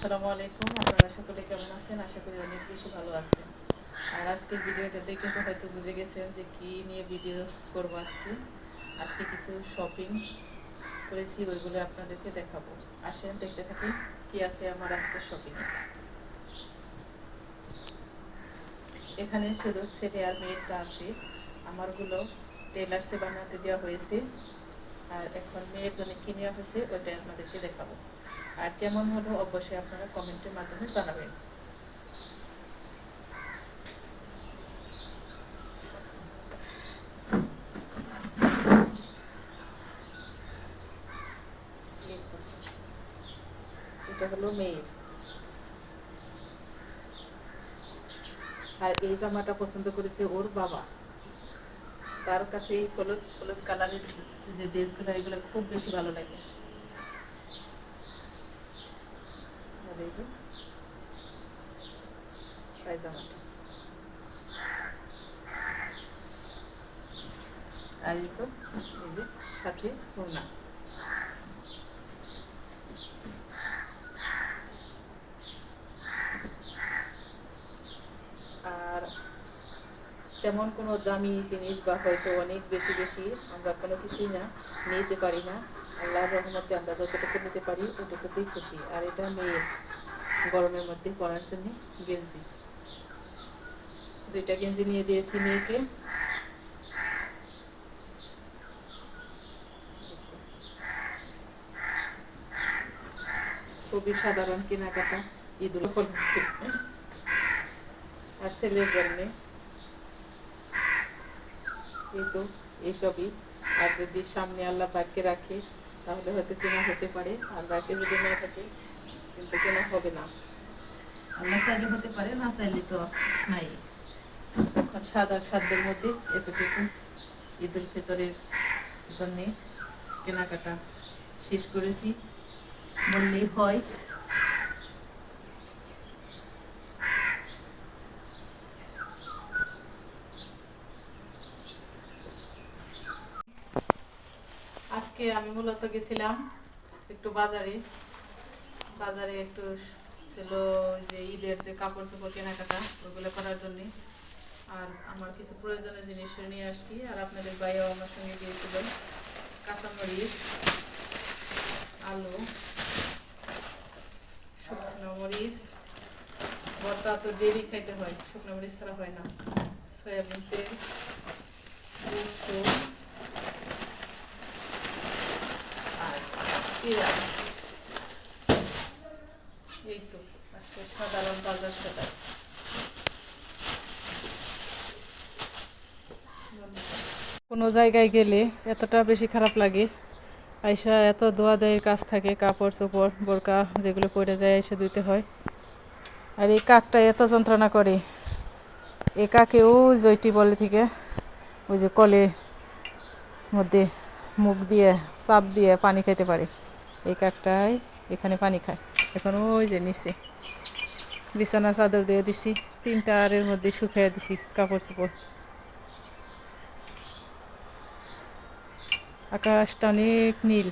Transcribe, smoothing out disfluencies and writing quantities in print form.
আসসালামু আলাইকুম। আপনারা সকলে কেমন আছেন? আশা করি অনেক বেশি ভালো আছেন। আর আজকের ভিডিওটা দেখে তো হয়তো বুঝে গেছেন যে কী নিয়ে ভিডিও করবো। আজকে কিছু শপিং করেছি, ওইগুলো আপনাদেরকে দেখাবো। আসেন দেখতে থাকি কী আছে আমার আজকের শপিংয়ে। এখানে শুধু ছেলে আর মেয়েরটা আছে, আমারগুলো টেলার্সে বানাতে দেওয়া হয়েছে। আর এখন মেয়ের জন্য কী নেওয়া হয়েছে ওইটাই আপনাদেরকে দেখাবো। আর কেমন হলো অবশ্যই আপনারা কমেন্টের মাধ্যমে জানাবেন। এটা হলো মেয়ের। আর এই জামাটা পছন্দ করেছে ওর বাবা। তার কাছে এই হলুদ হলুদ কালারের যে ড্রেসগুলো, এগুলো খুব বেশি ভালো লাগে। আর এই যে পায়জামাটা, আর এই তো এই যে সাথে ওড়না। আর তেমন কোনো দামি জিনিস বা হয়তো অনেক বেশি বেশি আমরা কোনো কিছুই না নিতে পারি না। আল্লাহর রহমতে আমরা যতটুকু নিতে পারি ওটুকুতেই খুশি। আর এটা মেয়ের গরমের মধ্যে পরার জন্য গেঞ্জি, দুইটা গেঞ্জি নিয়ে দিয়েছি মেয়েকে। খুবই সাধারণ কেনাকাটা ঈদুল উপলক্ষে। আর ছেলের জন্যে এই তো এইসবই। আর যদি সামনে আল্লাহ পাককে রাখে তাহলে হয়তো কেনা হতে পারে, আর বাকি যদি না থাকে কিন্তু কেনা হবে না। আল্লাহ চাইলে হতে পারে, না চাইলে তো নাই। এখন সাদা সাধ্যের মধ্যে এতটুকু ঈদুল ফিতরের জন্যে কেনাকাটা শেষ করেছি বললেই হয়। আজকে আমি মূলত গেছিলাম একটু বাজারে। বাজারে একটু ছিল যে ঈদের যে কাপড় চোপড় কেনাকাটা, ওগুলো করার জন্যে। আর আমার কিছু প্রয়োজনীয় জিনিস নিয়ে আসছি। আর আপনাদের ভাইও আমার সঙ্গে গিয়েছিল। কাঁচামরিচ, আলু, শুকনো মরিচ, ভর্তা তো ডেলি খাইতে হয়, শুকনো মরিচ ছাড়া হয় না, সয়াবিন তেল, রসুন আর পেঁয়াজ। এই তো আজকে সাধারণ বাজার সদাই। কোনো জায়গায় গেলে এতটা বেশি খারাপ লাগে, আইসা এত ধোয়া দেয়ের কাজ থাকে, কাপড় চোপড় বোরকা যেগুলো পরে যায় এসে দিতে হয়। আর এই কাকটা এত যন্ত্রণা করে। এই কাকেও জয়টি বলে থেকে ওই যে কলের মধ্যে মুখ দিয়ে চাপ দিয়ে পানি খেতে পারে। এই কাকটাই এখানে পানি খায়। এখন ওই যে নিচে বিছানা চাদর দিয়ে দিছি, 3টা আরের মধ্যে শুকিয়ে দিছি কাপড় চোপড়। আকাশটা অনেক নীল।